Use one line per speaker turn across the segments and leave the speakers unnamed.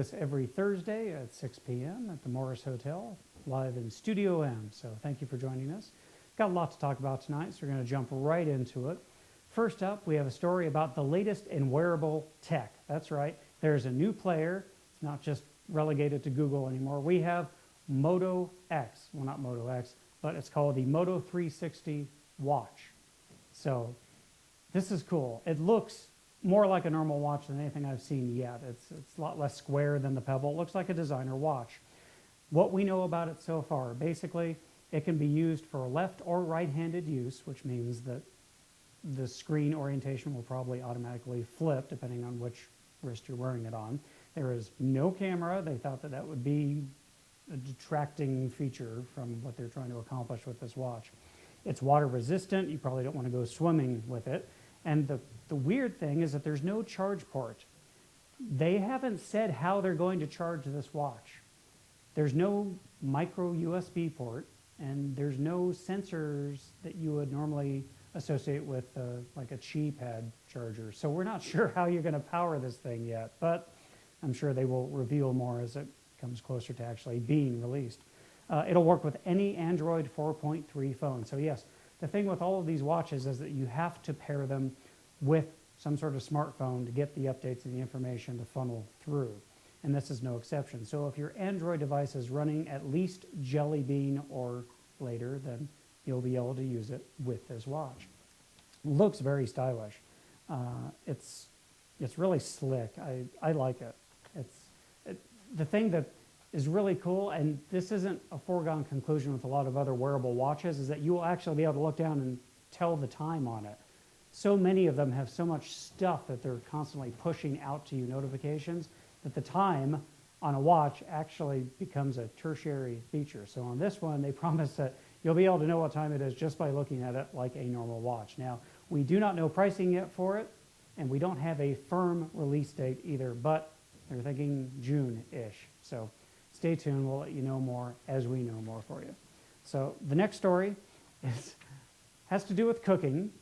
this every Thursday at 6 p.m. at the Morris Hotel, live in Studio M. So thank you for joining us. Got a lot to talk about tonight, so we're going to jump right into it. First up, we have a story about the latest in wearable tech. That's right, there's a new player. It's not just relegated to Google anymore. We have Moto X. Well, not Moto X, but it's called the Moto 360 watch. So this is cool. It looks more like a normal watch than anything I've seen yet. It's a lot less square than the Pebble. It looks like a designer watch. What we know about it so far, basically, it can be used for left or right-handed use, which means that the screen orientation will probably automatically flip depending on which wrist you're wearing it on. There is no camera. They thought that that would be a detracting feature from what they're trying to accomplish with this watch. It's water resistant. You probably don't want to go swimming with it. And the weird thing is that there's no charge port. They haven't said how they're going to charge this watch. There's no micro USB port, and there's no sensors that you would normally associate with like a Qi pad charger. So we're not sure how you're going to power this thing yet, but I'm sure they will reveal more as it comes closer to actually being released. It'll work with any Android 4.3 phone. So yes, the thing with all of these watches is that you have to pair them with some sort of smartphone to get the updates and the information to funnel through. And this is no exception. So if your Android device is running at least Jelly Bean or later, then you'll be able to use it with this watch. Looks very stylish. It's really slick. I like it. The thing that is really cool, and this isn't a foregone conclusion with a lot of other wearable watches, is that you will actually be able to look down and tell the time on it. So many of them have so much stuff that they're constantly pushing out to you notifications that the time on a watch actually becomes a tertiary feature. So on this one, they promise that you'll be able to know what time it is just by looking at it like a normal watch. Now, we do not know pricing yet for it, and we don't have a firm release date either, but they're thinking June-ish. So stay tuned. We'll let you know more as we know more for you. So the next story has to do with cooking.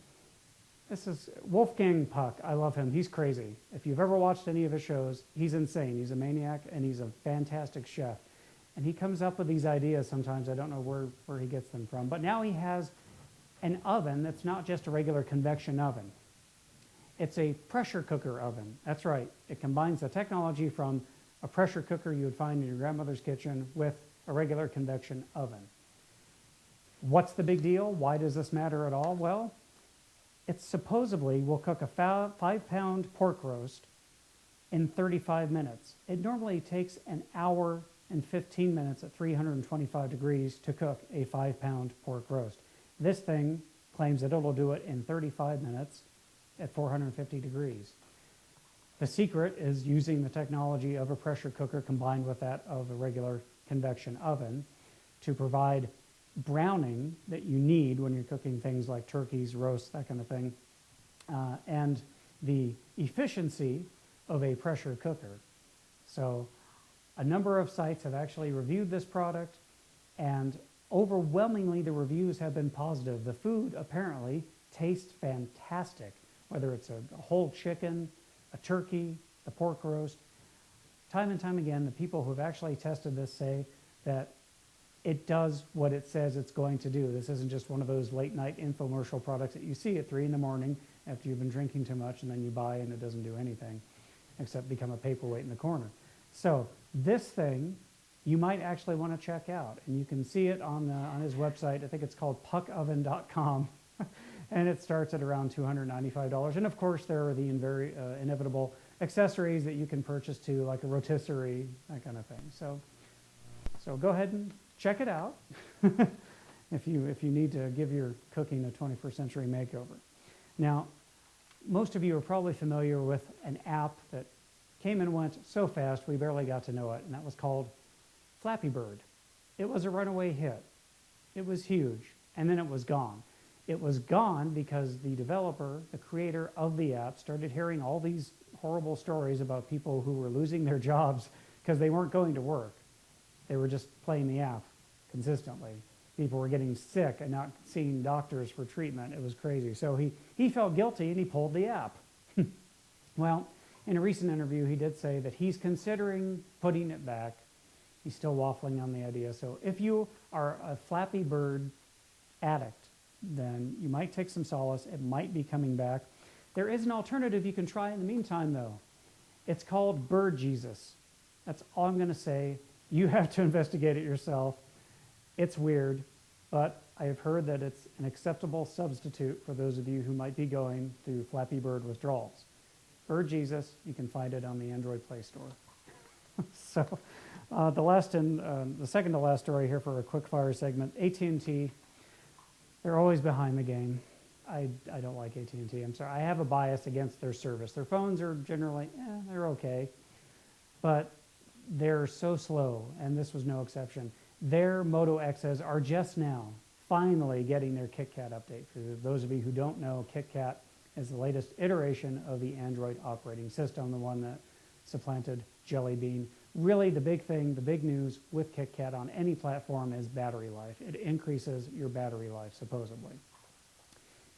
This is Wolfgang Puck. I love him. He's crazy. If you've ever watched any of his shows, he's insane. He's a maniac, and he's a fantastic chef. And he comes up with these ideas sometimes. I don't know where he gets them from. But now he has an oven that's not just a regular convection oven. It's a pressure cooker oven. That's right. It combines the technology from a pressure cooker you would find in your grandmother's kitchen with a regular convection oven. What's the big deal? Why does this matter at all? Well, it supposedly will cook a 5-pound pork roast in 35 minutes. It normally takes an hour and 15 minutes at 325 degrees to cook a 5-pound pork roast. This thing claims that it'll do it in 35 minutes at 450 degrees. The secret is using the technology of a pressure cooker combined with that of a regular convection oven to provide browning that you need when you're cooking things like turkeys, roasts, that kind of thing, and the efficiency of a pressure cooker. So a number of sites have actually reviewed this product, and overwhelmingly the reviews have been positive. The food apparently tastes fantastic, whether it's a whole chicken, a turkey, a pork roast. Time and time again, the people who have actually tested this say that it does what it says it's going to do. This isn't just one of those late night infomercial products that you see at 3 in the morning after you've been drinking too much and then you buy and it doesn't do anything except become a paperweight in the corner. So this thing you might actually want to check out, and you can see it on his website. I think it's called puckoven.com. And it starts at around $295. And of course, there are the inevitable accessories that you can purchase too, like a rotisserie, that kind of thing. So go ahead and check it out if you need to give your cooking a 21st century makeover. Now, most of you are probably familiar with an app that came and went so fast we barely got to know it, and that was called Flappy Bird. It was a runaway hit. It was huge, and then it was gone. It was gone because the developer, the creator of the app, started hearing all these horrible stories about people who were losing their jobs because they weren't going to work. They were just playing the app consistently. People were getting sick and not seeing doctors for treatment. It was crazy. So he felt guilty and he pulled the app. Well, In a recent interview, he did say that he's considering putting it back. He's still waffling on the idea. So if you are a Flappy Bird addict, then you might take some solace. It might be coming back. There is an alternative you can try in the meantime, though. It's called Bird Jesus. That's all I'm going to say. You have to investigate it yourself. It's weird, but I have heard that it's an acceptable substitute for those of you who might be going through Flappy Bird withdrawals. Bird Jesus, you can find it on the Android Play Store. So the second to last story here for a quick fire segment, AT&T, they're always behind the game. I don't like AT&T. I'm sorry. I have a bias against their service. Their phones are generally, they're okay. But they're so slow, and this was no exception. Their Moto Xs are just now finally getting their KitKat update. For those of you who don't know, KitKat is the latest iteration of the Android operating system, the one that supplanted Jelly Bean. Really, the big thing, the big news with KitKat on any platform is battery life. It increases your battery life, supposedly.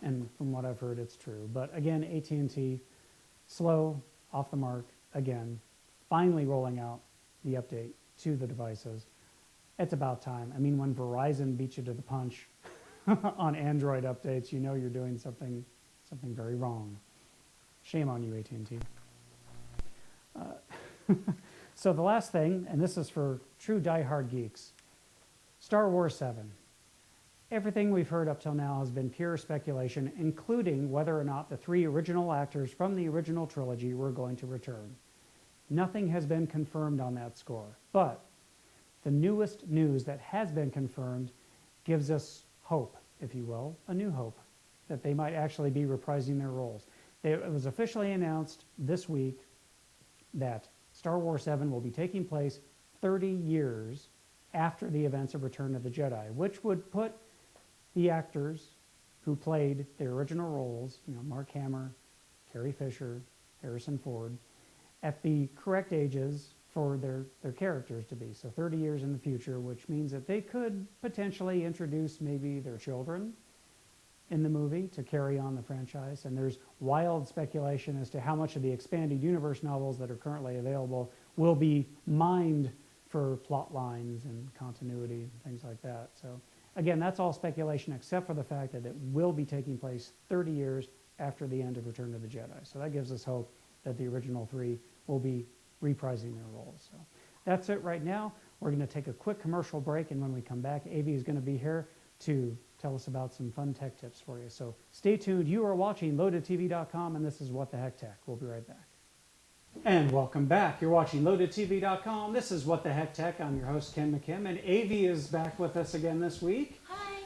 And from what I've heard, it's true. But again, AT&T, slow, off the mark, again, finally rolling out the update to the devices. It's about time. I mean, when Verizon beats you to the punch on Android updates, you know you're doing something very wrong. Shame on you, AT&T. So the last thing, and this is for true diehard geeks, Star Wars 7. Everything we've heard up till now has been pure speculation, including whether or not the 3 original actors from the original trilogy were going to return. Nothing has been confirmed on that score, but the newest news that has been confirmed gives us hope, if you will, a new hope, that they might actually be reprising their roles. It was officially announced this week that Star Wars 7 will be taking place 30 years after the events of Return of the Jedi, which would put the actors who played their original roles, Mark Hamill, Carrie Fisher, Harrison Ford, at the correct ages for their characters to be. So 30 years in the future, which means that they could potentially introduce maybe their children in the movie to carry on the franchise. And there's wild speculation as to how much of the expanded universe novels that are currently available will be mined for plot lines and continuity and things like that. So again, that's all speculation except for the fact that it will be taking place 30 years after the end of Return of the Jedi. So that gives us hope that the original 3 will be reprising their roles. So that's it right now. We're going to take a quick commercial break, and when we come back, Avi is going to be here to tell us about some fun tech tips for you. So stay tuned. You are watching LoadedTV.com, and this is What the Heck Tech. We'll be right back. And welcome back. You're watching LoadedTV.com. This is What the Heck Tech. I'm your host, Ken McKim, and Avi is back with us again this week.
Hi.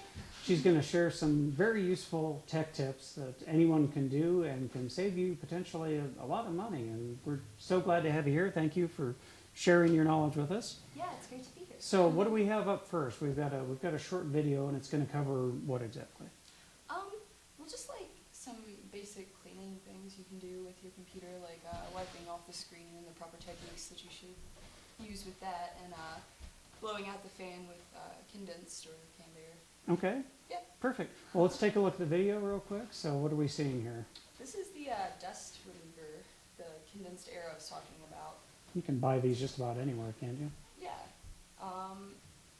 She's going to share some very useful tech tips that anyone can do and can save you potentially a lot of money. And we're so glad to have you here. Thank you for sharing your knowledge with us.
Yeah, it's great to be here.
So what do we have up first? We've got a short video, and it's going to cover what exactly?
Well, just like some basic cleaning things you can do with your computer, like wiping off the screen and the proper techniques that you should use with that, and blowing out the fan with condensed or canned air.
Okay.
Yeah.
Perfect. Well, let's take a look at the video real quick. So what are we seeing here?
This is the dust remover, the condensed air I was talking about.
You can buy these just about anywhere, can't you?
Yeah.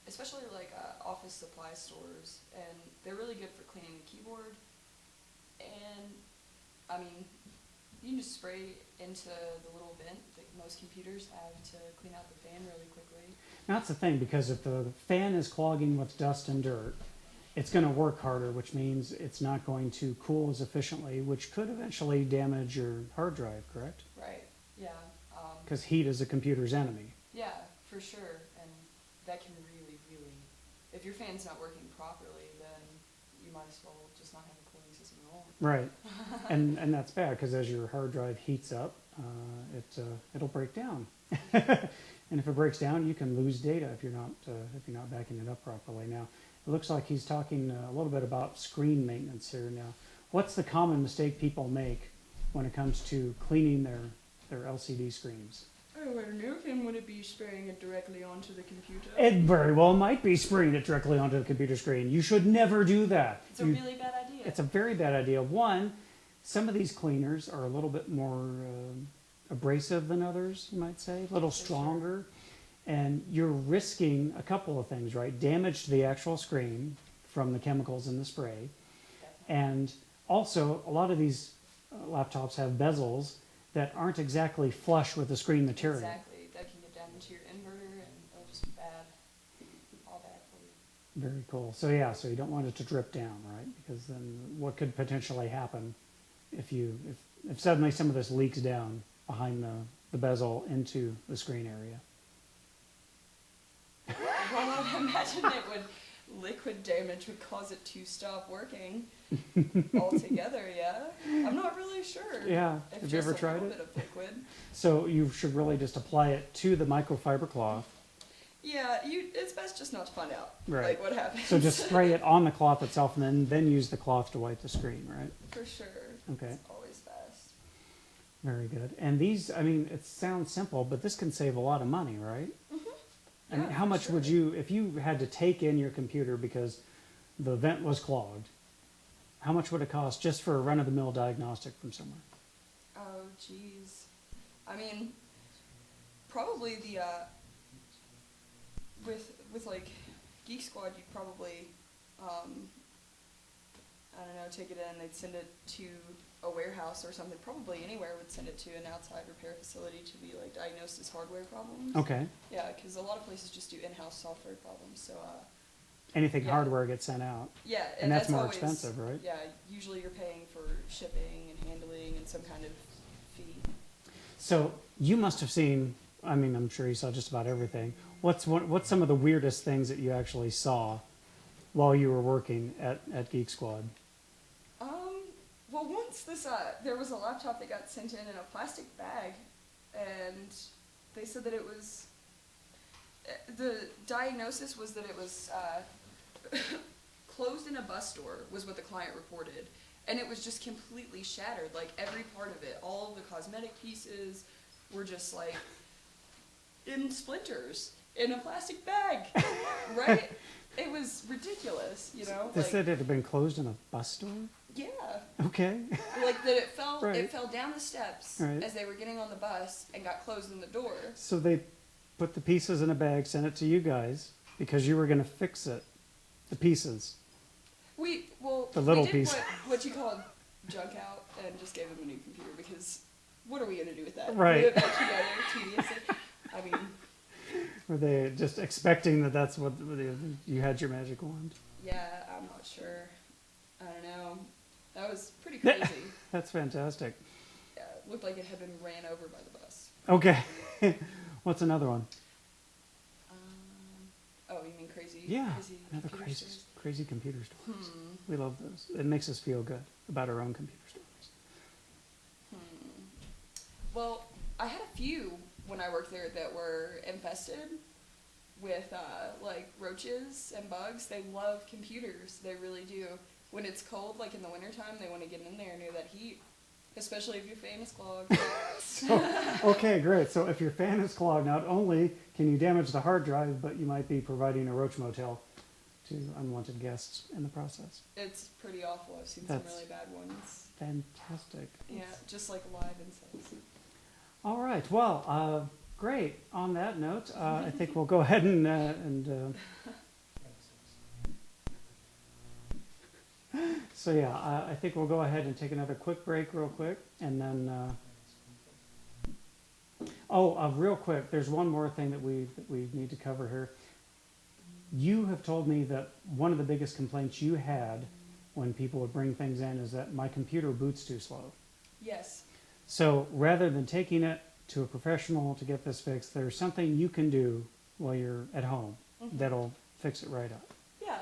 Especially like office supply stores, and they're really good for cleaning the keyboard. And I mean, you can just spray into the little vent that most computers have to clean out the fan really quickly.
Now, that's the thing, because if the fan is clogging with dust and dirt, it's going to work harder, which means it's not going to cool as efficiently, which could eventually damage your hard drive, correct?
Right, yeah.
Because heat is a computer's enemy.
Yeah, for sure. And that can really, if your fan's not working properly, then you might as well just not have a cooling system at all.
Right. and that's bad, because as your hard drive heats up, it'll break down. And if it breaks down, you can lose data if you're not backing it up properly. Now, it looks like he's talking a little bit about screen maintenance here. Now, what's the common mistake people make when it comes to cleaning their LCD screens?
Oh, I don't know. Then would it be spraying it directly onto the computer?
It very well might be spraying it directly onto the computer screen. You should never do that.
It's a really bad idea.
It's a very bad idea. One, some of these cleaners are a little bit more abrasive than others, you might say, a little
For sure.
stronger. And you're risking a couple of things, right? Damage to the actual screen from the chemicals in the spray. And also, a lot of these laptops have bezels that aren't exactly flush with the screen material.
Exactly. That can get down into your inverter and it'll just be bad. All bad for you.
Very cool. So yeah, so you don't want it to drip down, right? Because then what could potentially happen if suddenly some of this leaks down behind the bezel into the screen area?
Well, I imagine it would, liquid damage would cause it to stop working altogether, yeah? I'm not really sure.
Yeah.
If
Have you ever
just
tried
a
it?
little bit of liquid.
So you should really just apply it to the microfiber cloth.
Yeah, it's best just not to find out,
Right.
like, what happens.
So just spray it on the cloth itself and then use the cloth to wipe the screen, right?
For sure.
Okay.
It's always best.
Very good. And these, I mean, it sounds simple, but this can save a lot of money, right? I mean,
Yeah,
how
for
much would
sure.
you, if you had to take in your computer because the vent was clogged, how much would it cost just for a run-of-the-mill diagnostic from somewhere?
Oh, jeez. I mean, probably the, with like, Geek Squad, you'd probably, I don't know, take it in, they'd send it to a warehouse or something, probably anywhere would send it to an outside repair facility to be, like, diagnosed as hardware problems.
Okay.
Yeah, because a lot of places just do in-house software problems, so,
Anything
Yeah.
hardware gets sent out.
yeah.
And that's more
always-
expensive, right?
Yeah, usually you're paying for shipping and handling and some kind of fee.
So you must have seen, I mean, I'm sure you saw just about everything. What's some of the weirdest things that you actually saw while you were working at Geek Squad?
Well, once there was a laptop that got sent in a plastic bag, and they said that it was, the diagnosis was that it was closed in a bus door, was what the client reported. And it was just completely shattered, like every part of it. All of the cosmetic pieces were just like in splinters in a plastic bag, right? It was ridiculous, you know?
They
Like,
said it had been closed in a bus door?
yeah.
Okay.
Like that it fell
Right.
it fell down the steps
Right.
as they were getting on the bus and got closed in the door.
So they put the pieces in a bag, sent it to you guys because you were going to fix it. The pieces.
We
The little
we did
piece.
what you call junk out and just gave them a new computer because what are we gonna do with that?
Right.
Put it back together tediously. I mean,
Were they just expecting that that's what you had your magic wand?
yeah, I'm not sure. I don't know. That was pretty crazy.
That's fantastic.
Yeah, it looked like it had been ran over by the bus.
Okay. What's another one?
Oh, you mean crazy?
Yeah,
Crazy
another
computer
crazy,
stories?
crazy computer stories.
Hmm.
We love those. It makes us feel good about our own computer stories.
Well, I had a few when I worked there that were infested with like roaches and bugs. They love computers. They really do. When it's cold, like in the wintertime, they want to get in there near that heat, especially if your fan is clogged.
Okay, great. So if your fan is clogged, not only can you damage the hard drive, but you might be providing a roach motel to unwanted guests in the process.
It's pretty awful. I've seen
That's-
some really bad ones.
Fantastic.
Yeah, just like live insects.
All right. Well, great. On that note, I think we'll go ahead and so yeah, I think we'll go ahead and take another quick break real quick, and then real quick, there's one more thing that we need to cover here. You have told me that one of the biggest complaints you had when people would bring things in is that my computer boots too slow.
Yes.
So rather than taking it to a professional to get this fixed, there's something you can do while you're at home that'll fix it right up.
Yeah,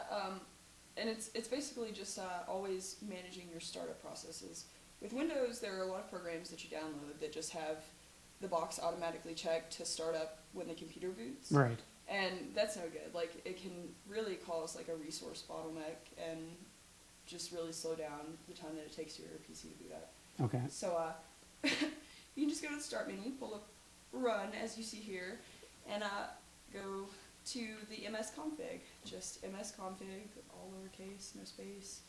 and it's basically just always managing your startup processes. With Windows, there are a lot of programs that you download that just have the box automatically checked to start up when the computer boots.
Right.
And that's no good. Like, it can really cause like a resource bottleneck and just really slow down the time that it takes your PC to boot up.
Okay.
So you can just go to the start menu, pull up run as you see here, and go to the MS config. Just MS config, all lowercase, no space,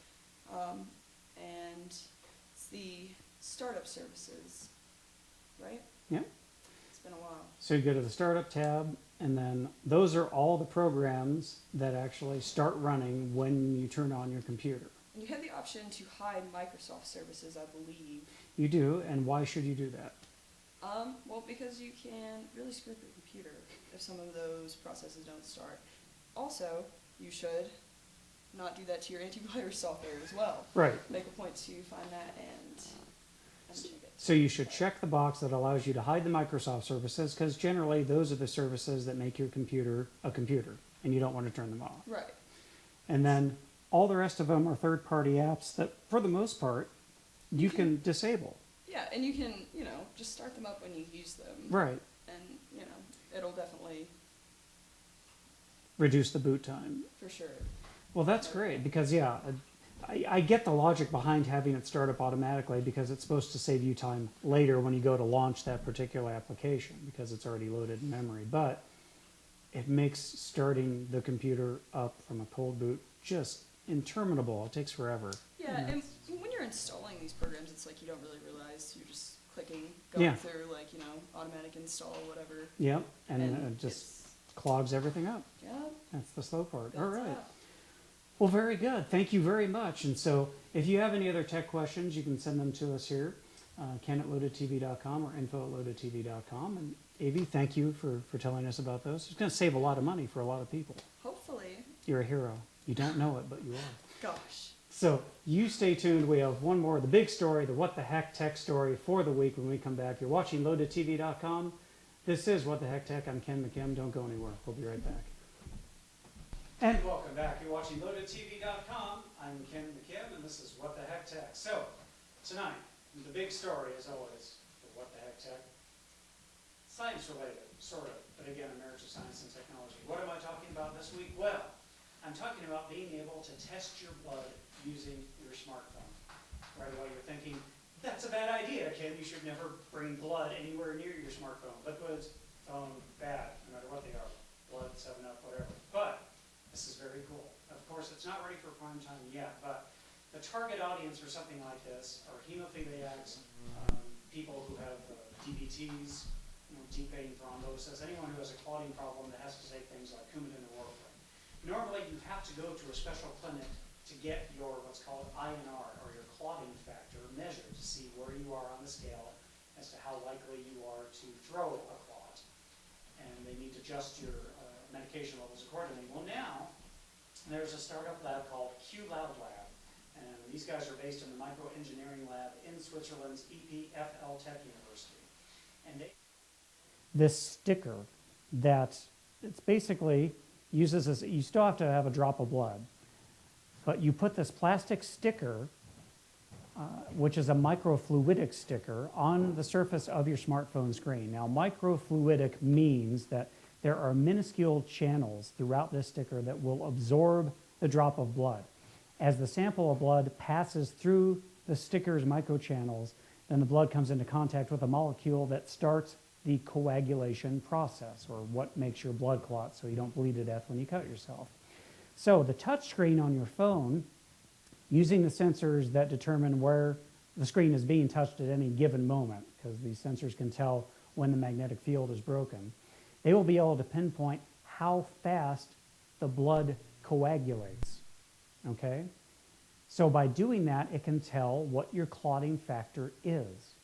and it's the startup services, right?
Yeah.
It's been a while.
So you go to the startup tab, and then those are all the programs that actually start running when you turn on your computer.
And you have the option to hide Microsoft services, I believe.
You do, and why should you do that?
Well, because you can really screw up your computer if some of those processes don't start. Also, you should not do that to your antivirus software as well.
Right.
Make a point to find that and check it.
So you should check the box that allows you to hide the Microsoft services, because generally those are the services that make your computer a computer, and you don't want to turn them off.
Right.
And then all the rest of them are third-party apps that, for the most part, you can disable.
Yeah, and you can, just start them up when you use them.
Right.
And, it'll definitely,
Reduce the boot time.
for sure.
Well, that's great, because, yeah, I get the logic behind having it start up automatically, because it's supposed to save you time later when you go to launch that particular application, because it's already loaded in memory. But it makes starting the computer up from a cold boot just interminable. It takes forever.
Yeah,
And
and when you're installing these programs, it's like you don't really realize you're just clicking, going
Yeah.
through automatic install, whatever.
Yep, and it just clogs everything up.
Yeah,
That's the slow part.
that's
All right.
that.
Well, very good. Thank you very much. And so if you have any other tech questions, you can send them to us here, ken@loadedtv.com or info@loadedtv.com. And Avi, thank you for telling us about those. It's going to save a lot of money for a lot of people.
Hopefully.
You're a hero. You don't know it, but you are.
Gosh.
So you stay tuned. We have one more, the big story, the What the Heck Tech story for the week when we come back. You're watching LoadedTV.com. This is What the Heck Tech. I'm Ken McKim. Don't go anywhere. We'll be right back. And welcome back. You're watching LoadedTV.com. I'm Ken McKim, and this is What the Heck Tech. So tonight, the big story, as always, for What the Heck Tech. Science related, sort of, but again, a marriage of science and technology. What am I talking about this week? Well, I'm talking about being able to test your blood using your smartphone. Right away you're thinking, that's a bad idea, Ken. You should never bring blood anywhere near your smartphone. Liquids, phone, bad, no matter what they are. Blood, 7-Up, whatever. But this is very cool. Of course, it's not ready for prime time yet, but the target audience for something like this are hemophiliacs, people who have DVTs, deep vein thrombosis, anyone who has a clotting problem that has to take things like Coumadin or warfarin. Normally, you have to go to a special clinic to get your what's called INR, or your clotting factor, measured to see where you are on the scale as to how likely you are to throw a clot. And they need to adjust your medication levels accordingly. Well, now, there's a startup lab called QLab Lab. And these guys are based in the microengineering lab in Switzerland's EPFL Tech University. And this sticker that it's basically uses this, you still have to have a drop of blood, but you put this plastic sticker, which is a microfluidic sticker, on the surface of your smartphone screen. Now, microfluidic means that there are minuscule channels throughout this sticker that will absorb the drop of blood. As the sample of blood passes through the sticker's microchannels, then the blood comes into contact with a molecule that starts the coagulation process, or what makes your blood clot so you don't bleed to death when you cut yourself. So the touch screen on your phone, using the sensors that determine where the screen is being touched at any given moment, because these sensors can tell when the magnetic field is broken, they will be able to pinpoint how fast the blood coagulates, okay? So by doing that, it can tell what your clotting factor is.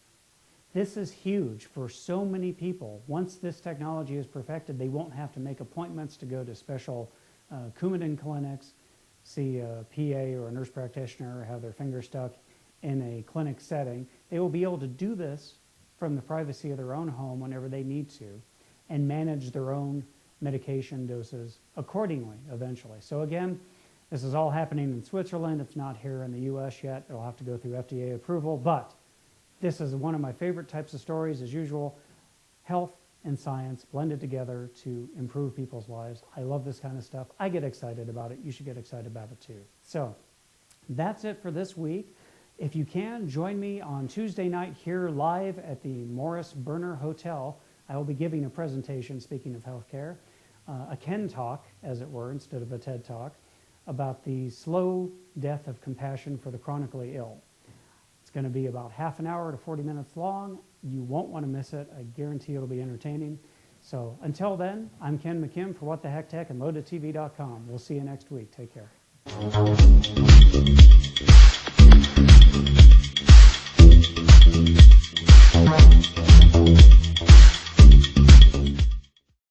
This is huge for so many people. Once this technology is perfected, they won't have to make appointments to go to special Coumadin clinics, see a PA or a nurse practitioner, or have their finger stuck in a clinic setting. They will be able to do this from the privacy of their own home whenever they need to, and manage their own medication doses accordingly eventually. So again, this is all happening in Switzerland. It's not here in the US yet. It'll have to go through FDA approval, but this is one of my favorite types of stories, as usual. Health and science blended together to improve people's lives. I love this kind of stuff. I get excited about it. You should get excited about it too. So that's it for this week. If you can, join me on Tuesday night here live at the Morris Berner Hotel. I will be giving a presentation, speaking of healthcare, a Ken talk, as it were, instead of a TED talk, about the slow death of compassion for the chronically ill. It's going to be about half an hour to 40 minutes long. You won't want to miss it. I guarantee it'll be entertaining. So until then, I'm Ken McKim for What the Heck Tech and LoadedTV.com. We'll see you next week. Take care.